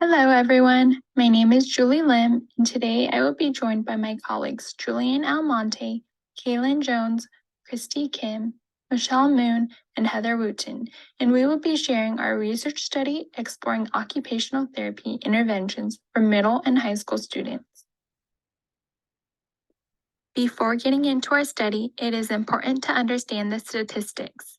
Hello, everyone. My name is Julie Lim, and today I will be joined by my colleagues Julian Almonte, Kaylin Jones, Christy Kim, Michelle Moon, and Heather Wooten, and we will be sharing our research study exploring occupational therapy interventions for middle and high school students. Before getting into our study, it is important to understand the statistics.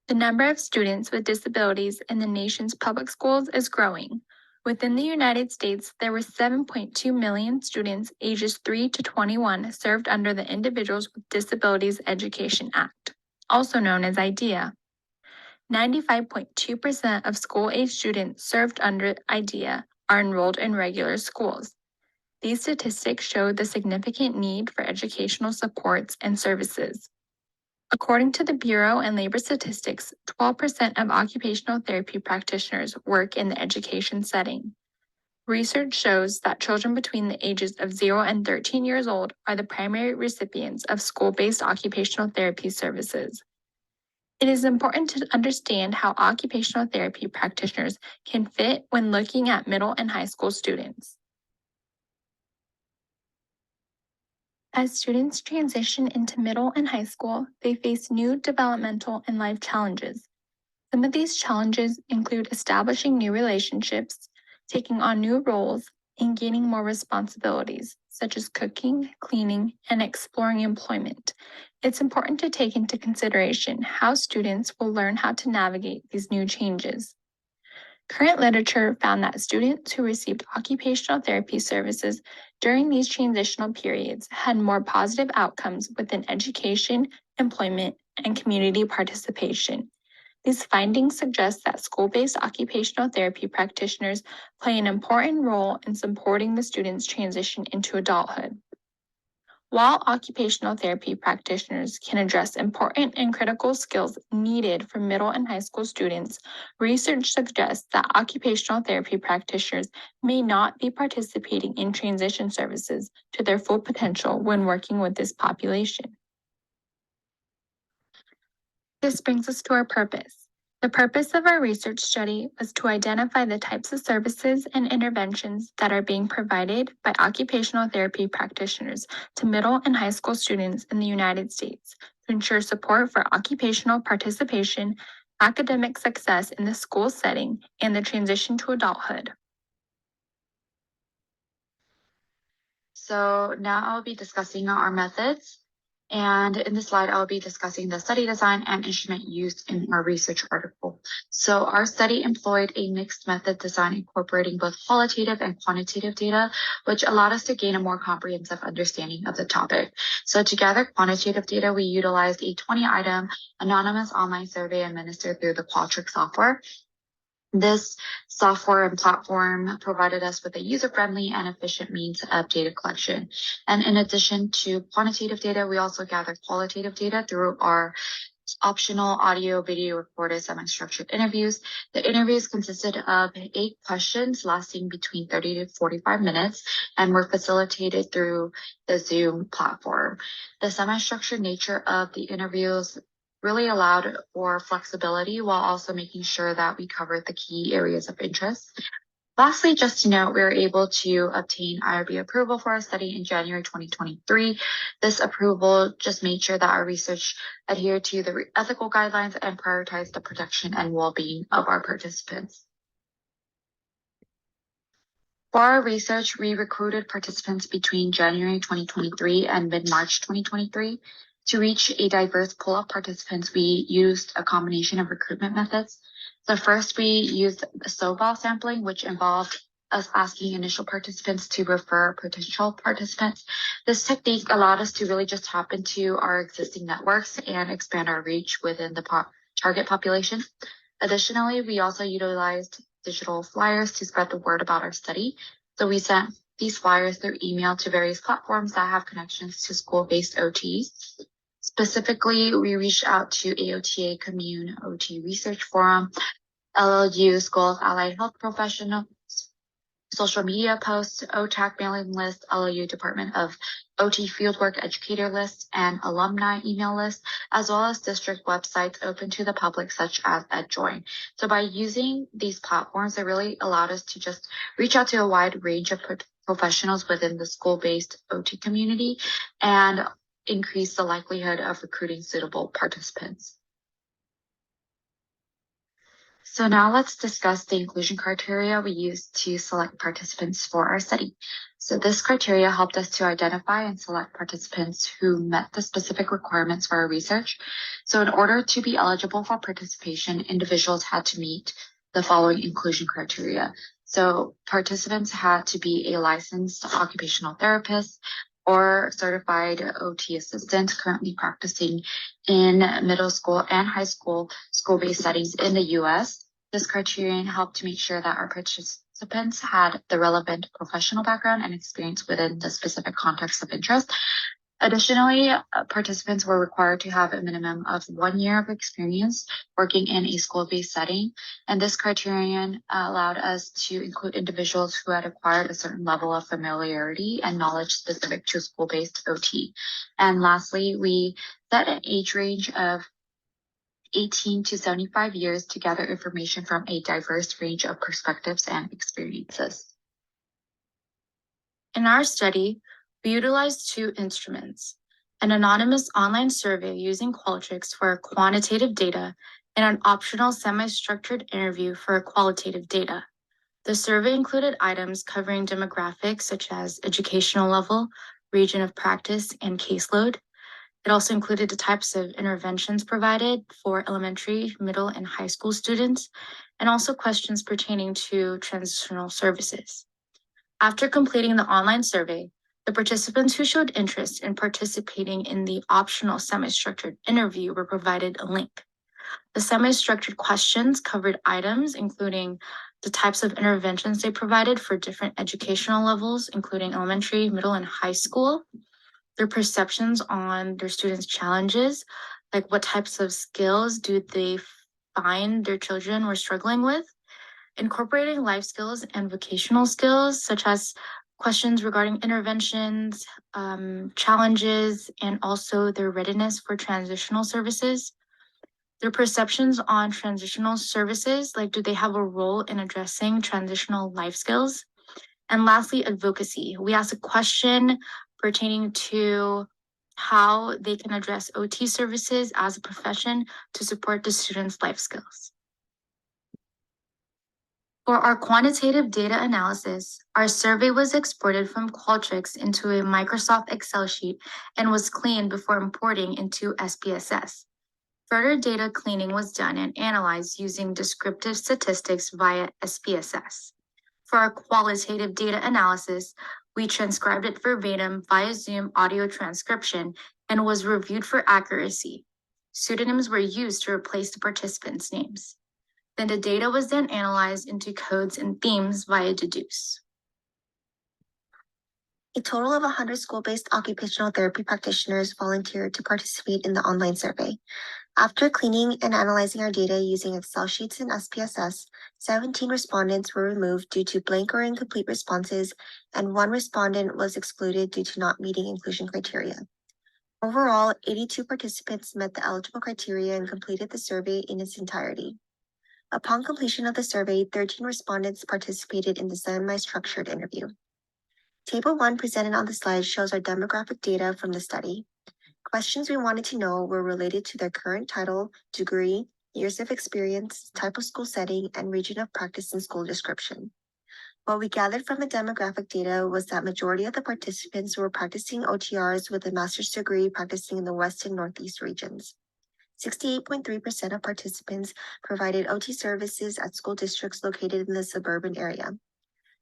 The number of students with disabilities in the nation's public schools is growing. Within the United States, there were 7.2 million students ages 3 to 21 served under the Individuals with Disabilities Education Act, also known as IDEA. 95.2% of school-age students served under IDEA are enrolled in regular schools. These statistics show the significant need for educational supports and services. According to the Bureau and Labor Statistics, 12% of occupational therapy practitioners work in the education setting. Research shows that children between the ages of 0 and 13 years old are the primary recipients of school-based occupational therapy services. It is important to understand how occupational therapy practitioners can fit when looking at middle and high school students. As students transition into middle and high school, they face new developmental and life challenges. Some of these challenges include establishing new relationships, taking on new roles, and gaining more responsibilities, such as cooking, cleaning, and exploring employment. It's important to take into consideration how students will learn how to navigate these new changes. Current literature found that students who received occupational therapy services during these transitional periods had more positive outcomes within education, employment, and community participation. These findings suggest that school-based occupational therapy practitioners play an important role in supporting the students' transition into adulthood. While occupational therapy practitioners can address important and critical skills needed for middle and high school students, research suggests that occupational therapy practitioners may not be participating in transition services to their full potential when working with this population. This brings us to our purpose. The purpose of our research study was to identify the types of services and interventions that are being provided by occupational therapy practitioners to middle and high school students in the United States to ensure support for occupational participation, academic success in the school setting, and the transition to adulthood. So now I'll be discussing our methods. And in this slide, I'll be discussing the study design and instrument used in our research article. So our study employed a mixed method design incorporating both qualitative and quantitative data, which allowed us to gain a more comprehensive understanding of the topic. So to gather quantitative data, we utilized a 20-item anonymous online survey administered through the Qualtrics software. This software and platform provided us with a user-friendly and efficient means of data collection. And in addition to quantitative data, we also gathered qualitative data through our optional audio video recorded semi-structured interviews. The interviews consisted of 8 questions lasting between 30 to 45 minutes and were facilitated through the Zoom platform. The semi-structured nature of the interviews really allowed for flexibility while also making sure that we covered the key areas of interest. Lastly, just to note, we were able to obtain IRB approval for our study in January 2023. This approval just made sure that our research adhered to the ethical guidelines and prioritized the protection and well-being of our participants. For our research, we recruited participants between January 2023 and mid-March 2023. To reach a diverse pool of participants, we used a combination of recruitment methods. So first, we used SOVAL sampling, which involved us asking initial participants to refer potential participants. This technique allowed us to really just tap into our existing networks and expand our reach within the target population. Additionally, we also utilized digital flyers to spread the word about our study. So we sent these flyers through email to various platforms that have connections to school-based OTs. Specifically, we reached out to AOTA Commune OT Research Forum, LLU School of Allied Health Professionals, social media posts, OTAC mailing list, LOU Department of OT Fieldwork Educator list, and alumni email list, as well as district websites open to the public, such as EdJoin. So by using these platforms, it really allowed us to just reach out to a wide range of professionals within the school-based OT community and increase the likelihood of recruiting suitable participants. So now let's discuss the inclusion criteria we used to select participants for our study. So this criteria helped us to identify and select participants who met the specific requirements for our research. So in order to be eligible for participation, individuals had to meet the following inclusion criteria. So participants had to be a licensed occupational therapist or certified OT assistant currently practicing in middle school and high school school-based settings in the US. This criterion helped to make sure that our participants had the relevant professional background and experience within the specific context of interest. Additionally, participants were required to have a minimum of 1 year of experience working in a school-based setting. And this criterion allowed us to include individuals who had acquired a certain level of familiarity and knowledge specific to school-based OT. And lastly, we set an age range of 18 to 75 years to gather information from a diverse range of perspectives and experiences. In our study, we utilized two instruments, an anonymous online survey using Qualtrics for quantitative data and an optional semi-structured interview for qualitative data. The survey included items covering demographics such as educational level, region of practice, and caseload. It also included the types of interventions provided for elementary, middle, and high school students, and also questions pertaining to transitional services. After completing the online survey, the participants who showed interest in participating in the optional semi-structured interview were provided a link. The semi-structured questions covered items including the types of interventions they provided for different educational levels, including elementary, middle, and high school, their perceptions on their students' challenges, like what types of skills do they find their children were struggling with, incorporating life skills and vocational skills, such as questions regarding interventions, challenges, and also their readiness for transitional services. Their perceptions on transitional services, like do they have a role in addressing transitional life skills? And lastly, advocacy. We asked a question pertaining to how they can address OT services as a profession to support the students' life skills. For our quantitative data analysis, our survey was exported from Qualtrics into a Microsoft Excel sheet and was cleaned before importing into SPSS. Further data cleaning was done and analyzed using descriptive statistics via SPSS. For our qualitative data analysis, we transcribed it verbatim via Zoom audio transcription and was reviewed for accuracy. Pseudonyms were used to replace the participants' names. Then the data was then analyzed into codes and themes via Deduce. A total of 100 school-based occupational therapy practitioners volunteered to participate in the online survey. After cleaning and analyzing our data using Excel sheets and SPSS, 17 respondents were removed due to blank or incomplete responses, and 1 respondent was excluded due to not meeting inclusion criteria. Overall, 82 participants met the eligible criteria and completed the survey in its entirety. Upon completion of the survey, 13 respondents participated in the semi-structured interview. Table 1 presented on the slide shows our demographic data from the study. Questions we wanted to know were related to their current title, degree, years of experience, type of school setting, and region of practice and school description. What we gathered from the demographic data was that majority of the participants were practicing OTRs with a master's degree practicing in the West and Northeast regions. 68.3% of participants provided OT services at school districts located in the suburban area.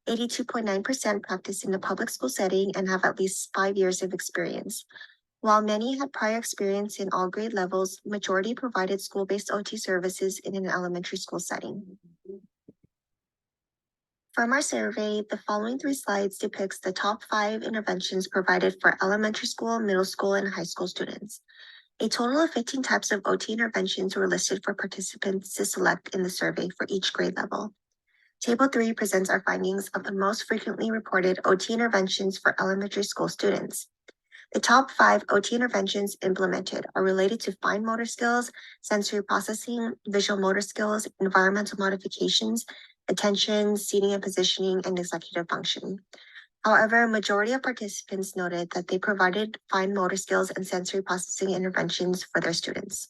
82.9% practice in a public school setting and have at least 5 years of experience. While many had prior experience in all grade levels, majority provided school-based OT services in an elementary school setting. From our survey, the following 3 slides depicts the top 5 interventions provided for elementary school, middle school, and high school students. A total of 15 types of OT interventions were listed for participants to select in the survey for each grade level. Table 3 presents our findings of the most frequently reported OT interventions for elementary school students. The top 5 OT interventions implemented are related to fine motor skills, sensory processing, visual motor skills, environmental modifications, attention, seating and positioning, and executive function. However, a majority of participants noted that they provided fine motor skills and sensory processing interventions for their students.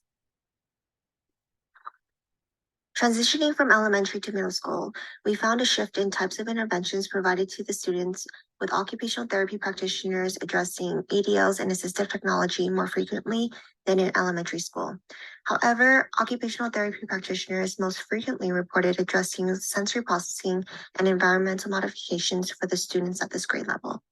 Transitioning from elementary to middle school, we found a shift in types of interventions provided to the students, with occupational therapy practitioners addressing ADLs and assistive technology more frequently than in elementary school. However, occupational therapy practitioners most frequently reported addressing sensory processing and environmental modifications for the students at this grade level.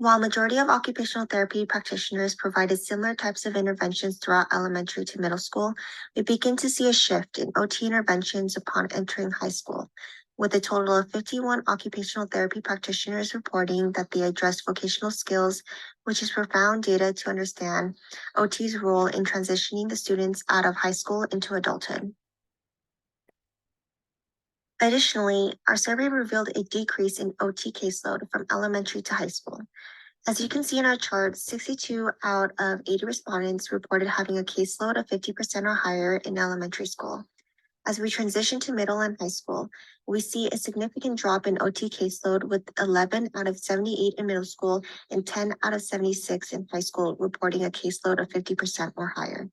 While majority of occupational therapy practitioners provided similar types of interventions throughout elementary to middle school, we begin to see a shift in OT interventions upon entering high school, with a total of 51 occupational therapy practitioners reporting that they addressed vocational skills, which is profound data to understand OT's role in transitioning the students out of high school into adulthood. Additionally, our survey revealed a decrease in OT caseload from elementary to high school. As you can see in our chart, 62 out of 80 respondents reported having a caseload of 50% or higher in elementary school. As we transition to middle and high school, we see a significant drop in OT caseload, with 11 out of 78 in middle school and 10 out of 76 in high school reporting a caseload of 50% or higher.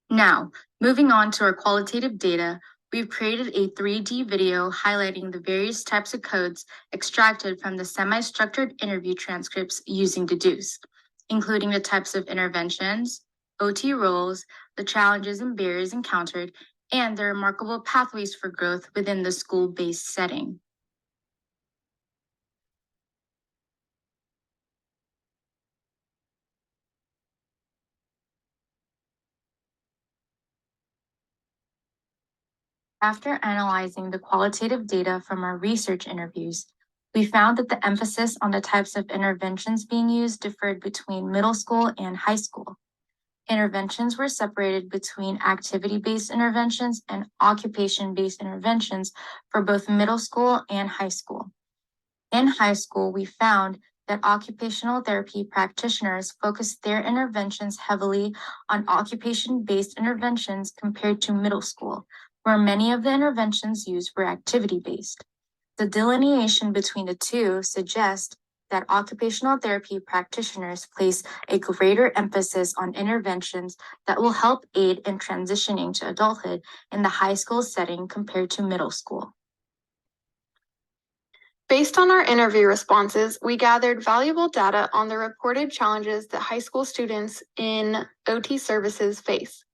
Now, moving on to our qualitative data, we've created a 3D video highlighting the various types of codes extracted from the semi-structured interview transcripts using Deduce, including the types of interventions, OT roles, the challenges and barriers encountered, and the remarkable pathways for growth within the school-based setting. After analyzing the qualitative data from our research interviews, we found that the emphasis on the types of interventions being used differed between middle school and high school. Interventions were separated between activity-based interventions and occupation-based interventions for both middle school and high school. In high school, we found that occupational therapy practitioners focused their interventions heavily on occupation-based interventions compared to middle school, where many of the interventions used were activity-based. The delineation between the two suggests that occupational therapy practitioners place a greater emphasis on interventions that will help aid in transitioning to adulthood in the high school setting compared to middle school. Based on our interview responses, we gathered valuable data on the reported challenges that high school students in OT services face.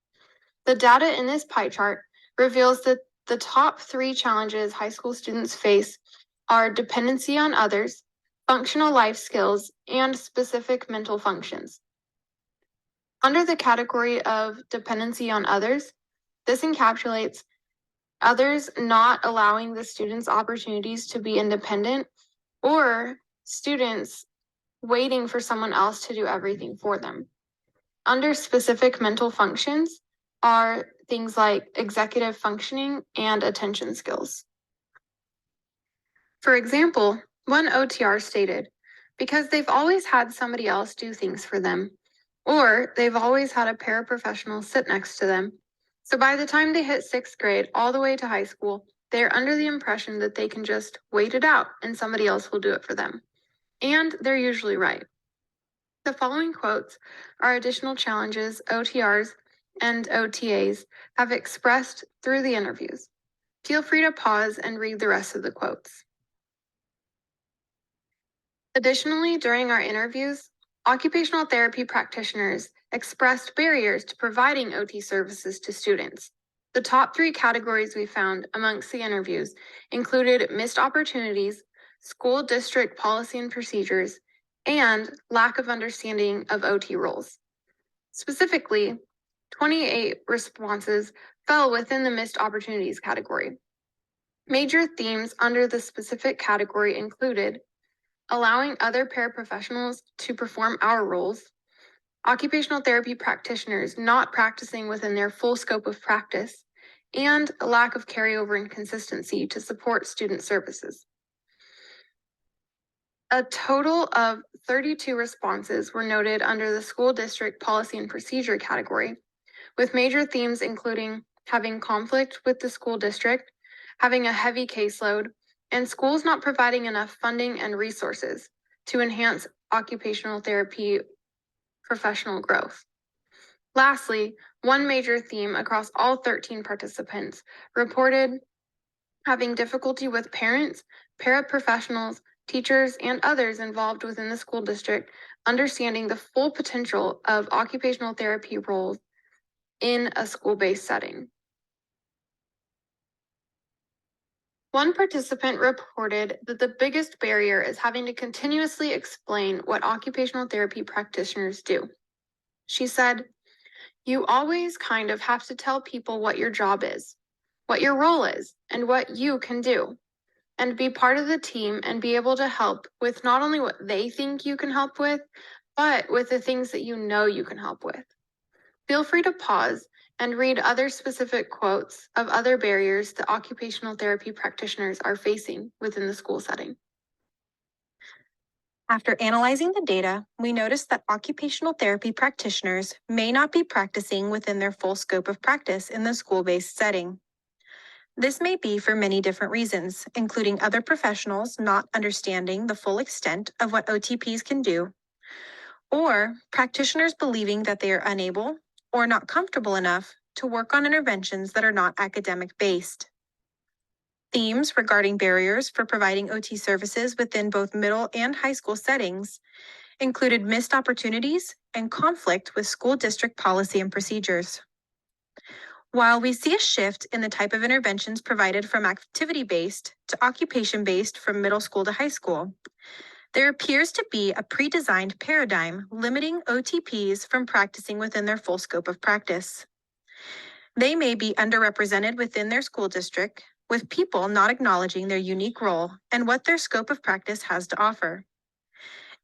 The data in this pie chart reveals that the top 3 challenges high school students face are dependency on others, functional life skills, and specific mental functions. Under the category of dependency on others, this encapsulates others not allowing the students opportunities to be independent, or students waiting for someone else to do everything for them. Under specific mental functions are things like executive functioning and attention skills. For example, one OTR stated, because they've always had somebody else do things for them, or they've always had a paraprofessional sit next to them. So by the time they hit 6th grade all the way to high school, they're under the impression that they can just wait it out and somebody else will do it for them. And they're usually right. The following quotes are additional challenges OTRs and OTAs have expressed through the interviews. Feel free to pause and read the rest of the quotes. Additionally, during our interviews, occupational therapy practitioners expressed barriers to providing OT services to students. The top 3 categories we found amongst the interviews included missed opportunities, school district policy and procedures, and lack of understanding of OT roles. Specifically, 28 responses fell within the missed opportunities category. Major themes under the specific category included allowing other paraprofessionals to perform our roles, occupational therapy practitioners not practicing within their full scope of practice, and a lack of carryover and consistency to support student services. A total of 32 responses were noted under the school district policy and procedure category, with major themes including having conflict with the school district, having a heavy caseload, and schools not providing enough funding and resources to enhance occupational therapy professional growth. Lastly, one major theme across all 13 participants reported having difficulty with parents, paraprofessionals, teachers, and others involved within the school district understanding the full potential of occupational therapy roles in a school-based setting. One participant reported that the biggest barrier is having to continuously explain what occupational therapy practitioners do. She said, "You always kind of have to tell people what your job is, what your role is, and what you can do, and be part of the team and be able to help with not only what they think you can help with, but with the things that you know you can help with." Feel free to pause and read other specific quotes of other barriers that occupational therapy practitioners are facing within the school setting. After analyzing the data, we noticed that occupational therapy practitioners may not be practicing within their full scope of practice in the school-based setting. This may be for many different reasons, including other professionals not understanding the full extent of what OTPs can do, or practitioners believing that they are unable or not comfortable enough to work on interventions that are not academic-based. Themes regarding barriers for providing OT services within both middle and high school settings included missed opportunities and conflict with school district policy and procedures. While we see a shift in the type of interventions provided from activity-based to occupation-based from middle school to high school, there appears to be a pre-designed paradigm limiting OTPs from practicing within their full scope of practice. They may be underrepresented within their school district, with people not acknowledging their unique role and what their scope of practice has to offer.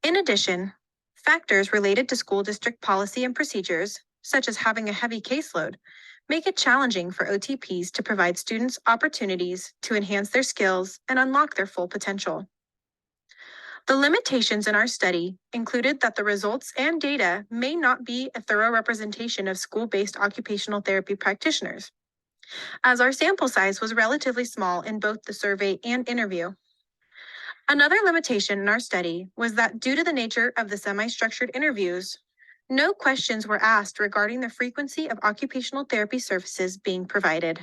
In addition, factors related to school district policy and procedures, such as having a heavy caseload, make it challenging for OTPs to provide students opportunities to enhance their skills and unlock their full potential. The limitations in our study included that the results and data may not be a thorough representation of school-based occupational therapy practitioners, as our sample size was relatively small in both the survey and interview. Another limitation in our study was that due to the nature of the semi-structured interviews, no questions were asked regarding the frequency of occupational therapy services being provided.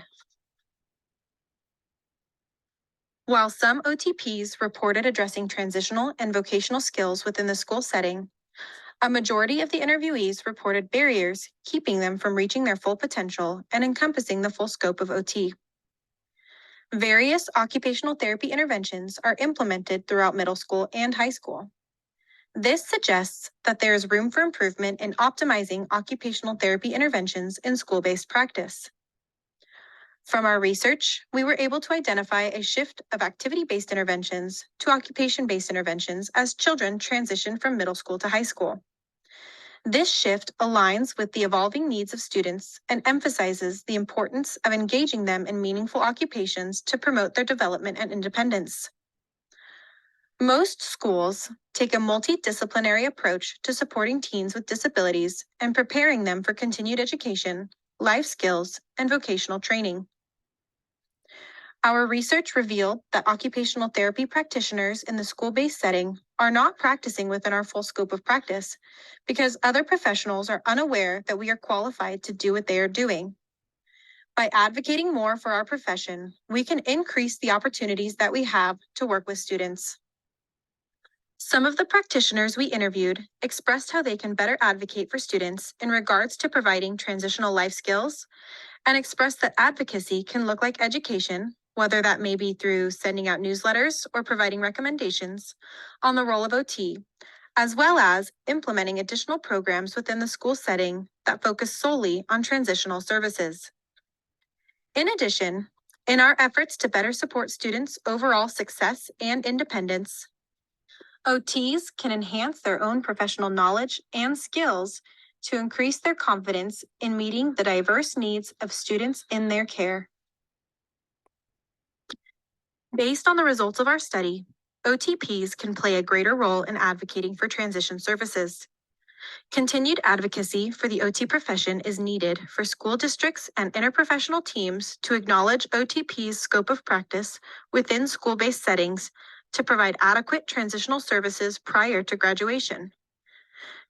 While some OTPs reported addressing transitional and vocational skills within the school setting, a majority of the interviewees reported barriers keeping them from reaching their full potential and encompassing the full scope of OT. Various occupational therapy interventions are implemented throughout middle school and high school. This suggests that there is room for improvement in optimizing occupational therapy interventions in school-based practice. From our research, we were able to identify a shift of activity-based interventions to occupation-based interventions as children transition from middle school to high school. This shift aligns with the evolving needs of students and emphasizes the importance of engaging them in meaningful occupations to promote their development and independence. Most schools take a multidisciplinary approach to supporting teens with disabilities and preparing them for continued education, life skills, and vocational training. Our research revealed that occupational therapy practitioners in the school-based setting are not practicing within our full scope of practice because other professionals are unaware that we are qualified to do what they are doing. By advocating more for our profession, we can increase the opportunities that we have to work with students. Some of the practitioners we interviewed expressed how they can better advocate for students in regards to providing transitional life skills and expressed that advocacy can look like education, whether that may be through sending out newsletters or providing recommendations on the role of OT, as well as implementing additional programs within the school setting that focus solely on transitional services. In addition, in our efforts to better support students' overall success and independence, OTs can enhance their own professional knowledge and skills to increase their confidence in meeting the diverse needs of students in their care. Based on the results of our study, OTPs can play a greater role in advocating for transition services. Continued advocacy for the OT profession is needed for school districts and interprofessional teams to acknowledge OTP's scope of practice within school-based settings to provide adequate transitional services prior to graduation.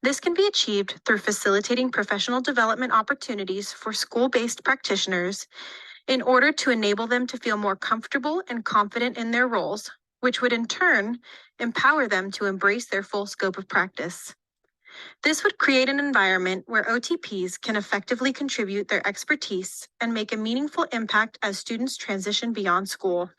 This can be achieved through facilitating professional development opportunities for school-based practitioners in order to enable them to feel more comfortable and confident in their roles, which would in turn empower them to embrace their full scope of practice. This would create an environment where OTPs can effectively contribute their expertise and make a meaningful impact as students transition beyond school.